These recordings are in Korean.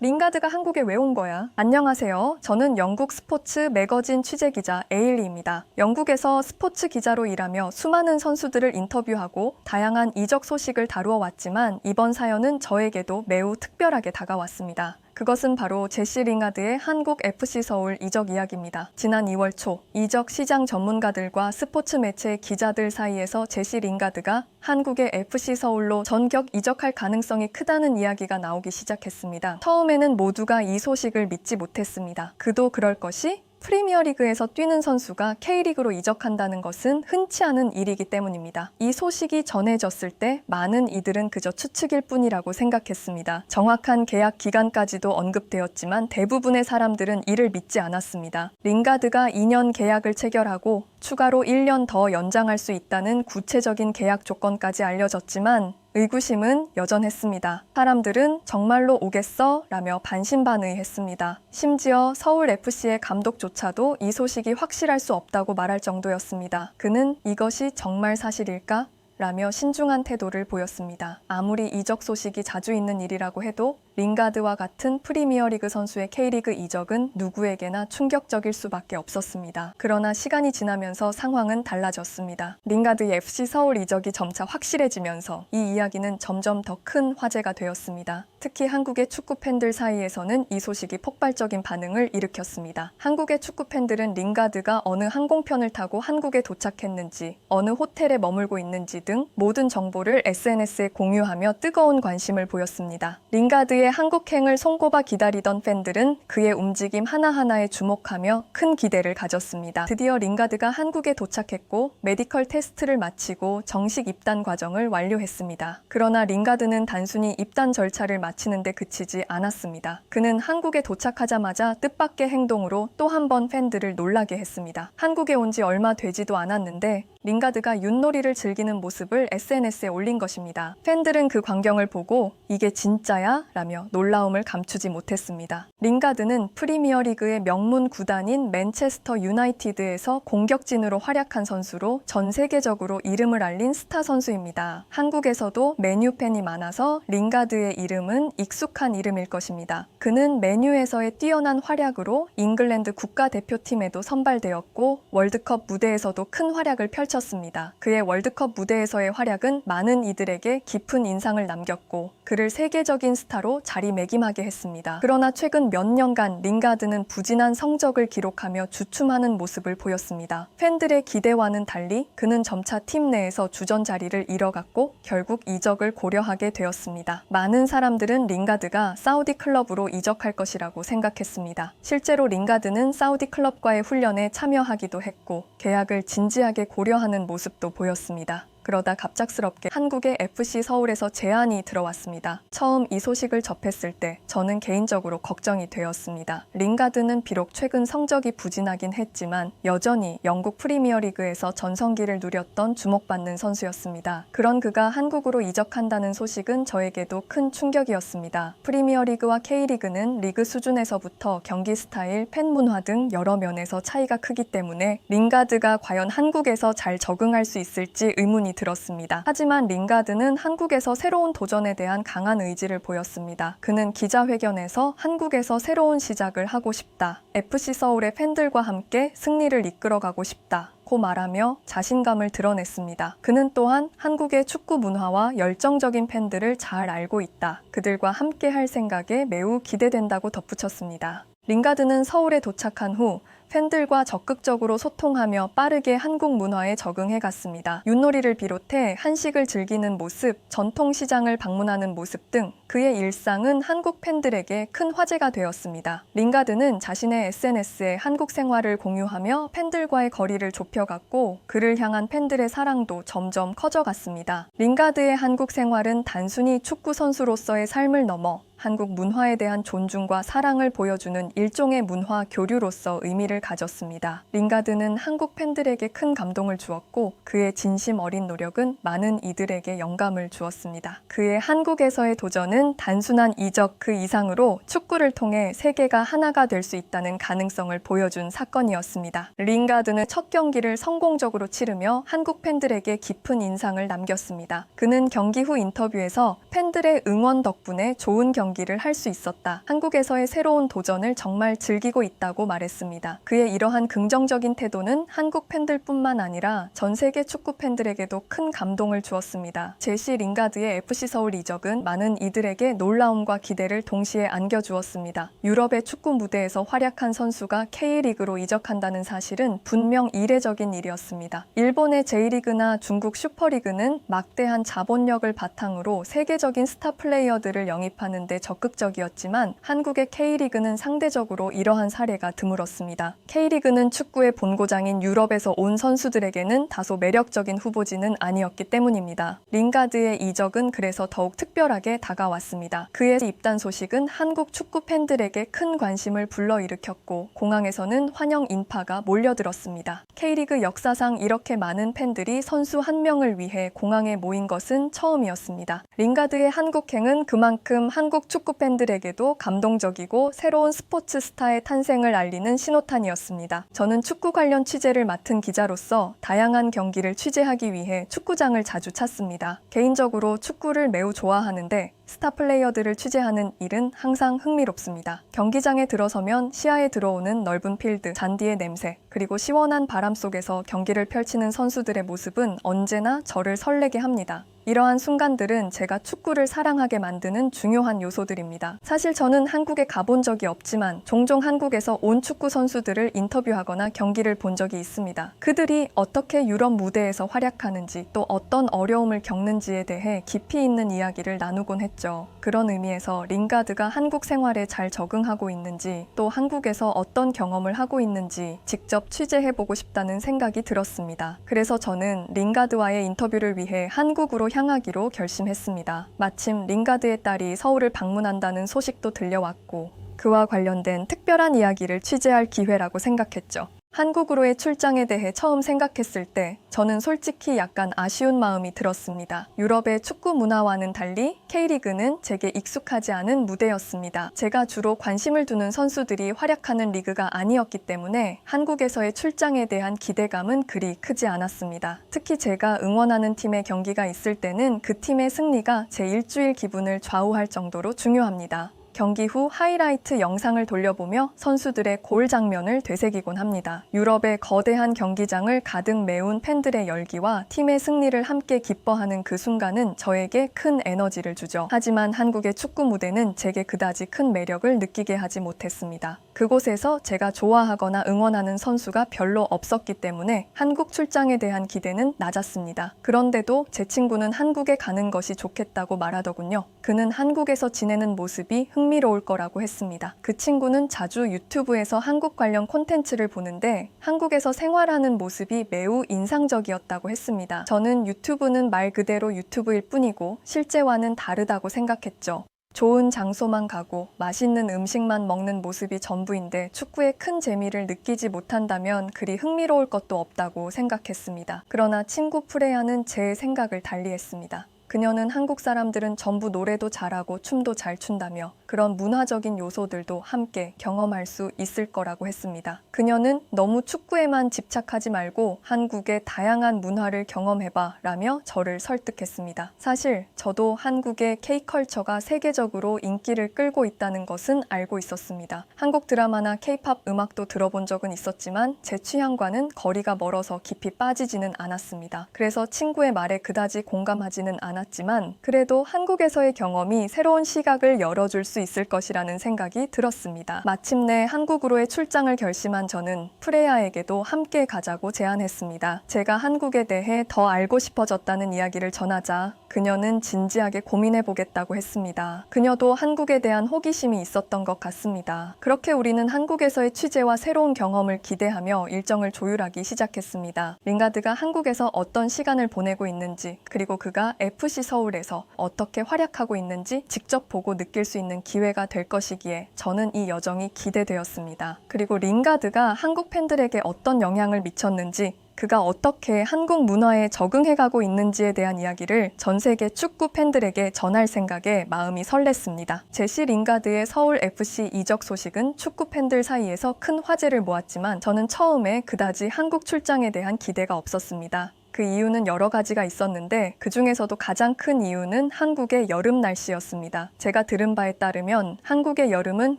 링가드가 한국에 왜 온 거야? 안녕하세요. 저는 영국 스포츠 매거진 취재기자 에일리입니다. 영국에서 스포츠 기자로 일하며 수많은 선수들을 인터뷰하고 다양한 이적 소식을 다루어 왔지만 이번 사연은 저에게도 매우 특별하게 다가왔습니다. 그것은 바로 제시 링가드의 한국 FC 서울 이적 이야기입니다. 지난 2월 초 이적 시장 전문가들과 스포츠 매체 기자들 사이에서 제시 링가드가 한국의 FC 서울로 전격 이적할 가능성이 크다는 이야기가 나오기 시작했습니다. 처음에는 모두가 이 소식을 믿지 못했습니다. 그도 그럴 것이 프리미어리그에서 뛰는 선수가 K리그로 이적한다는 것은 흔치 않은 일이기 때문입니다. 이 소식이 전해졌을 때 많은 이들은 그저 추측일 뿐이라고 생각했습니다. 정확한 계약 기간까지도 언급되었지만 대부분의 사람들은 이를 믿지 않았습니다. 링가드가 2년 계약을 체결하고 추가로 1년 더 연장할 수 있다는 구체적인 계약 조건까지 알려졌지만 의구심은 여전했습니다. 사람들은 정말로 오겠어? 라며 반신반의했습니다. 심지어 서울FC의 감독조차도 이 소식이 확실할 수 없다고 말할 정도였습니다. 그는 이것이 정말 사실일까? 라며 신중한 태도를 보였습니다. 아무리 이적 소식이 자주 있는 일이라고 해도 링가드와 같은 프리미어리그 선수의 K리그 이적은 누구에게나 충격적일 수밖에 없었습니다. 그러나 시간이 지나면서 상황은 달라졌습니다. 링가드의 FC 서울 이적이 점차 확실해지면서 이 이야기는 점점 더 큰 화제가 되었습니다. 특히 한국의 축구 팬들 사이에서는 이 소식이 폭발적인 반응을 일으켰습니다. 한국의 축구 팬들은 링가드가 어느 항공편을 타고 한국에 도착했는지, 어느 호텔에 머물고 있는지 등 모든 정보를 SNS에 공유하며 뜨거운 관심을 보였습니다. 링가드의 한국행을 손꼽아 기다리던 팬들은 그의 움직임 하나하나에 주목하며 큰 기대를 가졌습니다. 드디어 링가드가 한국에 도착했고 메디컬 테스트를 마치고 정식 입단 과정을 완료했습니다. 그러나 링가드는 단순히 입단 절차를 마치는 데 그치지 않았습니다. 그는 한국에 도착하자마자 뜻밖의 행동으로 또 한 번 팬들을 놀라게 했습니다. 한국에 온 지 얼마 되지도 않았는데 링가드가 윷놀이를 즐기는 모습을 SNS에 올린 것입니다. 팬들은 그 광경을 보고 이게 진짜야? 라며 놀라움을 감추지 못했습니다. 링가드는 프리미어리그의 명문 구단인 맨체스터 유나이티드에서 공격진으로 활약한 선수로 전 세계적으로 이름을 알린 스타 선수입니다. 한국에서도 메뉴 팬이 많아서 링가드의 이름은 익숙한 이름일 것입니다. 그는 메뉴에서의 뛰어난 활약으로 잉글랜드 국가대표팀에도 선발되었고 월드컵 무대에서도 큰 활약을 펼쳤습니다. 그의 월드컵 무대에서의 활약은 많은 이들에게 깊은 인상을 남겼고 그를 세계적인 스타로 자리매김하게 했습니다. 그러나 최근 몇 년간 링가드는 부진한 성적을 기록하며 주춤하는 모습을 보였습니다. 팬들의 기대와는 달리 그는 점차 팀 내에서 주전 자리를 잃어갔고 결국 이적을 고려하게 되었습니다. 많은 사람들은 링가드가 사우디 클럽으로 이적할 것이라고 생각했습니다. 실제로 링가드는 사우디 클럽과의 훈련에 참여하기도 했고 계약을 진지하게 고려하는 모습도 보였습니다. 그러다 갑작스럽게 한국의 FC 서울에서 제안이 들어왔습니다. 처음 이 소식을 접했을 때 저는 개인적으로 걱정이 되었습니다. 링가드는 비록 최근 성적이 부진하긴 했지만 여전히 영국 프리미어리그에서 전성기를 누렸던 주목받는 선수였습니다. 그런 그가 한국으로 이적한다는 소식은 저에게도 큰 충격이었습니다. 프리미어리그와 K리그는 리그 수준에서부터 경기 스타일, 팬 문화 등 여러 면에서 차이가 크기 때문에 링가드가 과연 한국에서 잘 적응할 수 있을지 의문이 들었습니다. 하지만 링가드는 한국에서 새로운 도전에 대한 강한 의지를 보였습니다. 그는 기자회견에서 한국에서 새로운 시작을 하고 싶다. FC 서울의 팬들과 함께 승리를 이끌어가고 싶다. 고 말하며 자신감을 드러냈습니다. 그는 또한 한국의 축구 문화와 열정적인 팬들을 잘 알고 있다. 그들과 함께 할 생각에 매우 기대된다고 덧붙였습니다. 링가드는 서울에 도착한 후 팬들과 적극적으로 소통하며 빠르게 한국 문화에 적응해 갔습니다. 윷놀이를 비롯해 한식을 즐기는 모습, 전통시장을 방문하는 모습 등 그의 일상은 한국 팬들에게 큰 화제가 되었습니다. 링가드는 자신의 SNS에 한국 생활을 공유하며 팬들과의 거리를 좁혀갔고 그를 향한 팬들의 사랑도 점점 커져갔습니다. 링가드의 한국 생활은 단순히 축구 선수로서의 삶을 넘어 한국 문화에 대한 존중과 사랑을 보여주는 일종의 문화 교류로서 의미를 가졌습니다. 링가드는 한국 팬들에게 큰 감동을 주었고 그의 진심 어린 노력은 많은 이들에게 영감을 주었습니다. 그의 한국에서의 도전은 단순한 이적 그 이상으로 축구를 통해 세계가 하나가 될 수 있다는 가능성을 보여준 사건이었습니다. 링가드는 첫 경기를 성공적으로 치르며 한국 팬들에게 깊은 인상을 남겼습니다. 그는 경기 후 인터뷰에서 팬들의 응원 덕분에 좋은 경기 경기를 할 수 있었다. 한국에서의 새로운 도전을 정말 즐기고 있다고 말했습니다. 그의 이러한 긍정적인 태도는 한국 팬들뿐만 아니라 전 세계 축구 팬들에게도 큰 감동을 주었습니다. 제시 링가드의 FC 서울 이적은 많은 이들에게 놀라움과 기대를 동시에 안겨주었습니다. 유럽의 축구 무대에서 활약한 선수가 K리그로 이적한다는 사실은 분명 이례적인 일이었습니다. 일본의 J리그나 중국 슈퍼리그는 막대한 자본력을 바탕으로 세계적인 스타 플레이어들을 영입하는 데 적극적이었지만 한국의 K리그는 상대적으로 이러한 사례가 드물었습니다. K리그는 축구의 본고장인 유럽에서 온 선수들에게는 다소 매력적인 후보지는 아니었기 때문입니다. 링가드의 이적은 그래서 더욱 특별하게 다가왔습니다. 그의 입단 소식은 한국 축구 팬들에게 큰 관심을 불러일으켰고 공항에서는 환영 인파가 몰려들었습니다. K리그 역사상 이렇게 많은 팬들이 선수 한 명을 위해 공항에 모인 것은 처음이었습니다. 링가드의 한국행은 그만큼 한국 축구 팬들에게도 감동적이고 새로운 스포츠 스타의 탄생을 알리는 신호탄이었습니다. 저는 축구 관련 취재를 맡은 기자로서 다양한 경기를 취재하기 위해 축구장을 자주 찾습니다. 개인적으로 축구를 매우 좋아하는데 스타 플레이어들을 취재하는 일은 항상 흥미롭습니다. 경기장에 들어서면 시야에 들어오는 넓은 필드, 잔디의 냄새, 그리고 시원한 바람 속에서 경기를 펼치는 선수들의 모습은 언제나 저를 설레게 합니다. 이러한 순간들은 제가 축구를 사랑하게 만드는 중요한 요소들입니다. 사실 저는 한국에 가본 적이 없지만 종종 한국에서 온 축구 선수들을 인터뷰하거나 경기를 본 적이 있습니다. 그들이 어떻게 유럽 무대에서 활약하는지 또 어떤 어려움을 겪는지에 대해 깊이 있는 이야기를 나누곤 했죠. 그런 의미에서 링가드가 한국 생활에 잘 적응하고 있는지 또 한국에서 어떤 경험을 하고 있는지 직접 취재해보고 싶다는 생각이 들었습니다. 그래서 저는 링가드와의 인터뷰를 위해 한국으로 향하기로 결심했습니다. 마침 링가드의 딸이 서울을 방문한다는 소식도 들려왔고 그와 관련된 특별한 이야기를 취재할 기회라고 생각했죠. 한국으로의 출장에 대해 처음 생각했을 때 저는 솔직히 약간 아쉬운 마음이 들었습니다. 유럽의 축구 문화와는 달리 K리그는 제게 익숙하지 않은 무대였습니다. 제가 주로 관심을 두는 선수들이 활약하는 리그가 아니었기 때문에 한국에서의 출장에 대한 기대감은 그리 크지 않았습니다. 특히 제가 응원하는 팀의 경기가 있을 때는 그 팀의 승리가 제 일주일 기분을 좌우할 정도로 중요합니다. 경기 후 하이라이트 영상을 돌려보며 선수들의 골 장면을 되새기곤 합니다. 유럽의 거대한 경기장을 가득 메운 팬들의 열기와 팀의 승리를 함께 기뻐하는 그 순간은 저에게 큰 에너지를 주죠. 하지만 한국의 축구 무대는 제게 그다지 큰 매력을 느끼게 하지 못했습니다. 그곳에서 제가 좋아하거나 응원하는 선수가 별로 없었기 때문에 한국 출장에 대한 기대는 낮았습니다. 그런데도 제 친구는 한국에 가는 것이 좋겠다고 말하더군요. 그는 한국에서 지내는 모습이 흥미로울 거라고 했습니다. 그 친구는 자주 유튜브에서 한국 관련 콘텐츠를 보는데 한국에서 생활하는 모습이 매우 인상적이었다고 했습니다. 저는 유튜브는 말 그대로 유튜브일 뿐이고 실제와는 다르다고 생각했죠. 좋은 장소만 가고 맛있는 음식만 먹는 모습이 전부인데 축구에 큰 재미를 느끼지 못한다면 그리 흥미로울 것도 없다고 생각했습니다. 그러나 친구 프레야는 제 생각을 달리했습니다. 그녀는 한국 사람들은 전부 노래도 잘하고 춤도 잘 춘다며 그런 문화적인 요소들도 함께 경험할 수 있을 거라고 했습니다. 그녀는 너무 축구에만 집착하지 말고 한국의 다양한 문화를 경험해봐 라며 저를 설득했습니다. 사실 저도 한국의 K컬처가 세계적으로 인기를 끌고 있다는 것은 알고 있었습니다. 한국 드라마나 K-팝 음악도 들어본 적은 있었지만 제 취향과는 거리가 멀어서 깊이 빠지지는 않았습니다. 그래서 친구의 말에 그다지 공감하지는 않았지만 그래도 한국에서의 경험이 새로운 시각을 열어줄 수 있을 것이라는 생각이 들었습니다. 마침내 한국으로의 출장을 결심한 저는 프레야에게도 함께 가자고 제안했습니다. 제가 한국에 대해 더 알고 싶어졌다는 이야기를 전하자 그녀는 진지하게 고민해보겠다고 했습니다. 그녀도 한국에 대한 호기심이 있었던 것 같습니다. 그렇게 우리는 한국에서의 취재와 새로운 경험을 기대하며 일정을 조율하기 시작했습니다. 링가드가 한국에서 어떤 시간을 보내고 있는지 그리고 그가 FC 서울에서 어떻게 활약하고 있는지 직접 보고 느낄 수 있는 기회가 될 것이기에 저는 이 여정이 기대되었습니다. 그리고 링가드가 한국 팬들에게 어떤 영향을 미쳤는지 그가 어떻게 한국 문화에 적응해가고 있는지에 대한 이야기를 전 세계 축구 팬들에게 전할 생각에 마음이 설렜습니다. 제시 링가드의 서울 FC 이적 소식은 축구 팬들 사이에서 큰 화제를 모았지만 저는 처음에 그다지 한국 출장에 대한 기대가 없었습니다. 그 이유는 여러 가지가 있었는데 그 중에서도 가장 큰 이유는 한국의 여름 날씨였습니다. 제가 들은 바에 따르면 한국의 여름은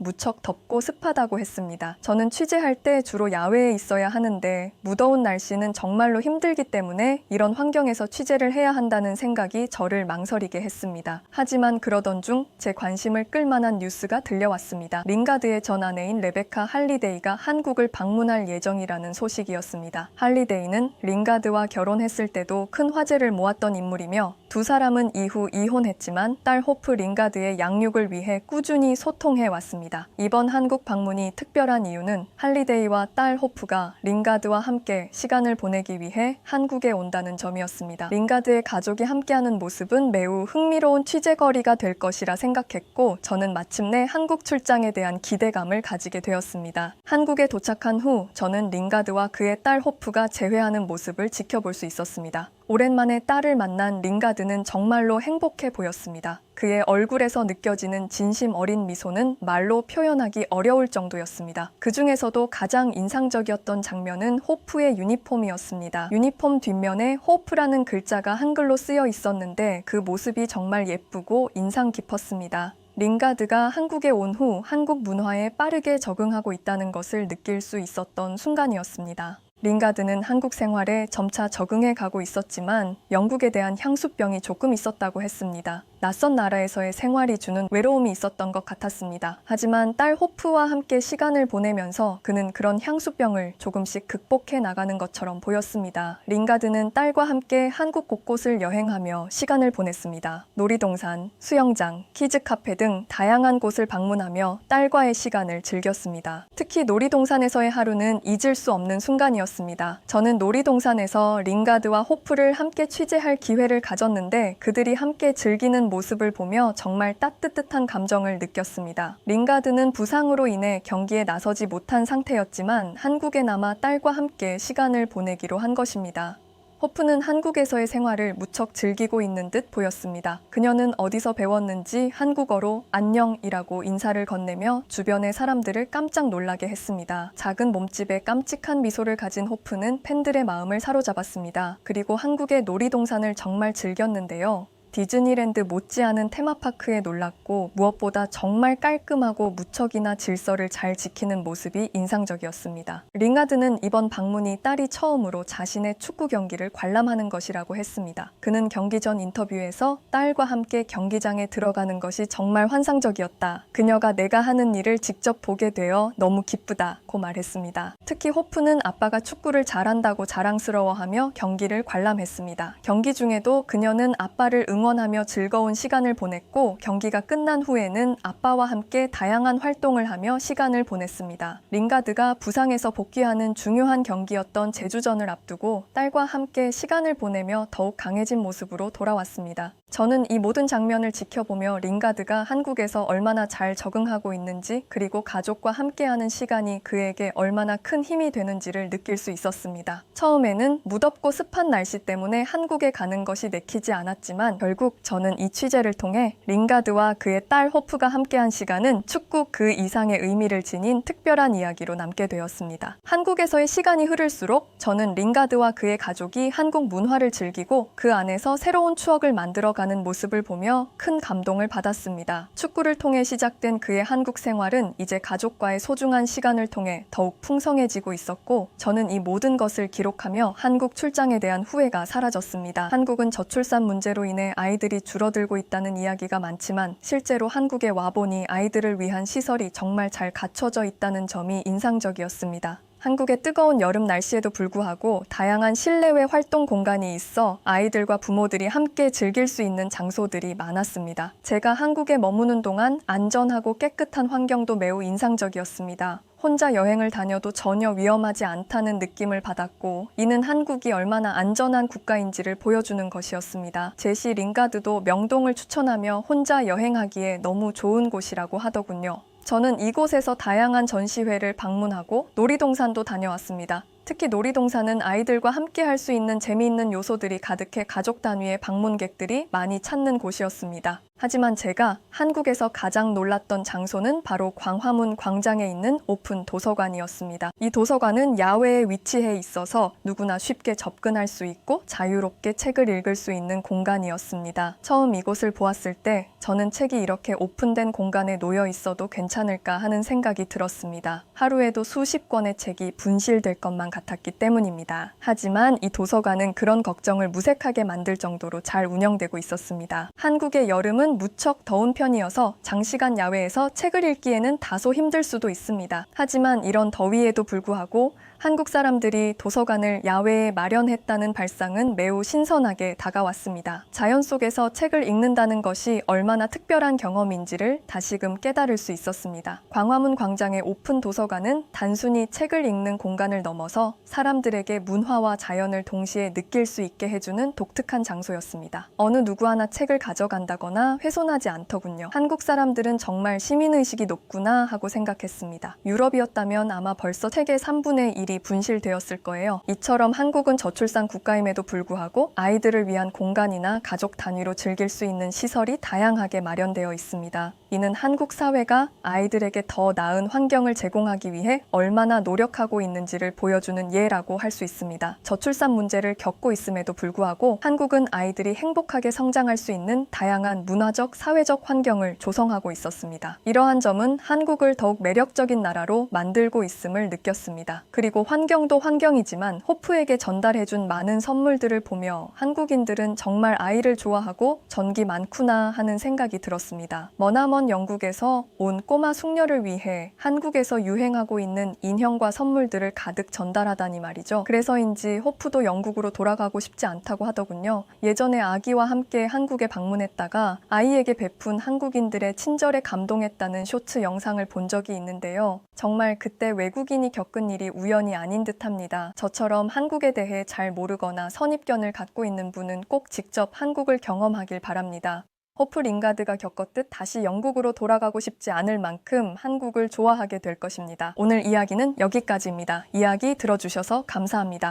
무척 덥고 습하다고 했습니다. 저는 취재할 때 주로 야외에 있어야 하는데 무더운 날씨는 정말로 힘들기 때문에 이런 환경에서 취재를 해야 한다는 생각이 저를 망설이게 했습니다. 하지만 그러던 중 제 관심을 끌만한 뉴스가 들려왔습니다. 링가드의 전 아내인 레베카 할리데이가 한국을 방문할 예정이라는 소식이었습니다. 할리데이는 링가드와 결혼했을 때도 큰 화제를 모았던 인물이며 두 사람은 이후 이혼했지만 딸 호프 링가드의 양육을 위해 꾸준히 소통해 왔습니다. 이번 한국 방문이 특별한 이유는 할리데이와 딸 호프가 링가드와 함께 시간을 보내기 위해 한국에 온다는 점이었습니다. 링가드의 가족이 함께하는 모습은 매우 흥미로운 취재거리가 될 것이라 생각했고 저는 마침내 한국 출장에 대한 기대감을 가지게 되었습니다. 한국에 도착한 후 저는 링가드와 그의 딸 호프가 재회하는 모습을 지켜볼 수 있었습니다. 오랜만에 딸을 만난 링가드는 정말로 행복해 보였습니다. 그의 얼굴에서 느껴지는 진심 어린 미소는 말로 표현하기 어려울 정도였습니다. 그 중에서도 가장 인상적이었던 장면은 호프의 유니폼이었습니다. 유니폼 뒷면에 호프라는 글자가 한글로 쓰여 있었는데 그 모습이 정말 예쁘고 인상 깊었습니다. 링가드가 한국에 온 후 한국 문화에 빠르게 적응하고 있다는 것을 느낄 수 있었던 순간이었습니다. 링가드는 한국 생활에 점차 적응해 가고 있었지만 영국에 대한 향수병이 조금 있었다고 했습니다. 낯선 나라에서의 생활이 주는 외로움이 있었던 것 같았습니다. 하지만 딸 호프와 함께 시간을 보내면서 그는 그런 향수병을 조금씩 극복해 나가는 것처럼 보였습니다. 링가드는 딸과 함께 한국 곳곳을 여행하며 시간을 보냈습니다. 놀이동산, 수영장, 키즈카페 등 다양한 곳을 방문하며 딸과의 시간을 즐겼습니다. 특히 놀이동산에서의 하루는 잊을 수 없는 순간이었습니다. 저는 놀이동산에서 링가드와 호프를 함께 취재할 기회를 가졌는데 그들이 함께 즐기는 모습을 보며 정말 따뜻한 감정을 느꼈습니다. 링가드는 부상으로 인해 경기에 나서지 못한 상태였지만 한국에 남아 딸과 함께 시간을 보내기로 한 것입니다. 호프는 한국에서의 생활을 무척 즐기고 있는 듯 보였습니다. 그녀는 어디서 배웠는지 한국어로 안녕이라고 인사를 건네며 주변의 사람들을 깜짝 놀라게 했습니다. 작은 몸집에 깜찍한 미소를 가진 호프는 팬들의 마음을 사로잡았습니다. 그리고 한국의 놀이동산을 정말 즐겼는데요. 디즈니랜드 못지않은 테마파크에 놀랐고 무엇보다 정말 깔끔하고 무척이나 질서를 잘 지키는 모습이 인상적이었습니다. 링가드는 이번 방문이 딸이 처음으로 자신의 축구 경기를 관람하는 것이라고 했습니다. 그는 경기 전 인터뷰에서 딸과 함께 경기장에 들어가는 것이 정말 환상적이었다. 그녀가 내가 하는 일을 직접 보게 되어 너무 기쁘다고 말했습니다. 특히 호프는 아빠가 축구를 잘한다고 자랑스러워하며 경기를 관람했습니다. 경기 중에도 그녀는 아빠를 응원하며 즐거운 시간을 보냈고 경기가 끝난 후에는 아빠와 함께 다양한 활동을 하며 시간을 보냈습니다. 링가드가 부상에서 복귀하는 중요한 경기였던 제주전을 앞두고 딸과 함께 시간을 보내며 더욱 강해진 모습으로 돌아왔습니다. 저는 이 모든 장면을 지켜보며 링가드가 한국에서 얼마나 잘 적응하고 있는지 그리고 가족과 함께하는 시간이 그에게 얼마나 큰 힘이 되는지를 느낄 수 있었습니다. 처음에는 무덥고 습한 날씨 때문에 한국에 가는 것이 내키지 않았지만 결국 저는 이 취재를 통해 링가드와 그의 딸 호프가 함께한 시간은 축구 그 이상의 의미를 지닌 특별한 이야기로 남게 되었습니다. 한국에서의 시간이 흐를수록 저는 링가드와 그의 가족이 한국 문화를 즐기고 그 안에서 새로운 추억을 만들어가는 모습을 보며 큰 감동을 받았습니다. 축구를 통해 시작된 그의 한국 생활은 이제 가족과의 소중한 시간을 통해 더욱 풍성해지고 있었고 저는 이 모든 것을 기록하며 한국 출장에 대한 후회가 사라졌습니다. 한국은 저출산 문제로 인해 아이들이 줄어들고 있다는 이야기가 많지만 실제로 한국에 와보니 아이들을 위한 시설이 정말 잘 갖춰져 있다는 점이 인상적이었습니다. 한국의 뜨거운 여름 날씨에도 불구하고 다양한 실내외 활동 공간이 있어 아이들과 부모들이 함께 즐길 수 있는 장소들이 많았습니다. 제가 한국에 머무는 동안 안전하고 깨끗한 환경도 매우 인상적이었습니다. 혼자 여행을 다녀도 전혀 위험하지 않다는 느낌을 받았고 이는 한국이 얼마나 안전한 국가인지를 보여주는 것이었습니다. 제시 링가드도 명동을 추천하며 혼자 여행하기에 너무 좋은 곳이라고 하더군요. 저는 이곳에서 다양한 전시회를 방문하고 놀이동산도 다녀왔습니다. 특히 놀이동산은 아이들과 함께 할 수 있는 재미있는 요소들이 가득해 가족 단위의 방문객들이 많이 찾는 곳이었습니다. 하지만 제가 한국에서 가장 놀랐던 장소는 바로 광화문 광장에 있는 오픈 도서관이었습니다. 이 도서관은 야외에 위치해 있어서 누구나 쉽게 접근할 수 있고 자유롭게 책을 읽을 수 있는 공간이었습니다. 처음 이곳을 보았을 때 저는 책이 이렇게 오픈된 공간에 놓여 있어도 괜찮을까 하는 생각이 들었습니다. 하루에도 수십 권의 책이 분실될 것만 같았기 때문입니다. 하지만 이 도서관은 그런 걱정을 무색하게 만들 정도로 잘 운영되고 있었습니다. 한국의 여름은 무척 더운 편이어서 장시간 야외에서 책을 읽기에는 다소 힘들 수도 있습니다. 하지만 이런 더위에도 불구하고 한국 사람들이 도서관을 야외에 마련했다는 발상은 매우 신선하게 다가왔습니다. 자연 속에서 책을 읽는다는 것이 얼마나 특별한 경험인지를 다시금 깨달을 수 있었습니다. 광화문 광장의 오픈 도서관은 단순히 책을 읽는 공간을 넘어서 사람들에게 문화와 자연을 동시에 느낄 수 있게 해주는 독특한 장소였습니다. 어느 누구 하나 책을 가져간다거나 훼손하지 않더군요. 한국 사람들은 정말 시민의식이 높구나 하고 생각했습니다. 유럽이었다면 아마 벌써 책의 3분의 1이 분실되었을 거예요. 이처럼 한국은 저출산 국가임에도 불구하고 아이들을 위한 공간이나 가족 단위로 즐길 수 있는 시설이 다양하게 마련되어 있습니다. 이는 한국 사회가 아이들에게 더 나은 환경을 제공하기 위해 얼마나 노력하고 있는지를 보여주는 예라고 할 수 있습니다. 저출산 문제를 겪고 있음에도 불구하고 한국은 아이들이 행복하게 성장할 수 있는 다양한 문화적, 사회적 환경을 조성하고 있었습니다. 이러한 점은 한국을 더욱 매력적인 나라로 만들고 있음을 느꼈습니다. 그리고 환경도 환경이지만 호프에게 전달해준 많은 선물들을 보며 한국인들은 정말 아이를 좋아하고 전기 많구나 하는 생각이 들었습니다. 머나먼 영국에서 온 꼬마 숙녀를 위해 한국에서 유행하고 있는 인형과 선물들을 가득 전달하다니 말이죠. 그래서인지 호프도 영국으로 돌아가고 싶지 않다고 하더군요. 예전에 아기와 함께 한국에 방문했다가 아이에게 베푼 한국인들의 친절에 감동했다는 쇼츠 영상을 본 적이 있는데요. 정말 그때 외국인이 겪은 일이 우연이 아닌 듯합니다. 저처럼 한국에 대해 잘 모르거나 선입견을 갖고 있는 분은 꼭 직접 한국을 경험하길 바랍니다. 호프 링가드가 겪었듯 다시 영국으로 돌아가고 싶지 않을 만큼 한국을 좋아하게 될 것입니다. 오늘 이야기는 여기까지입니다. 이야기 들어주셔서 감사합니다.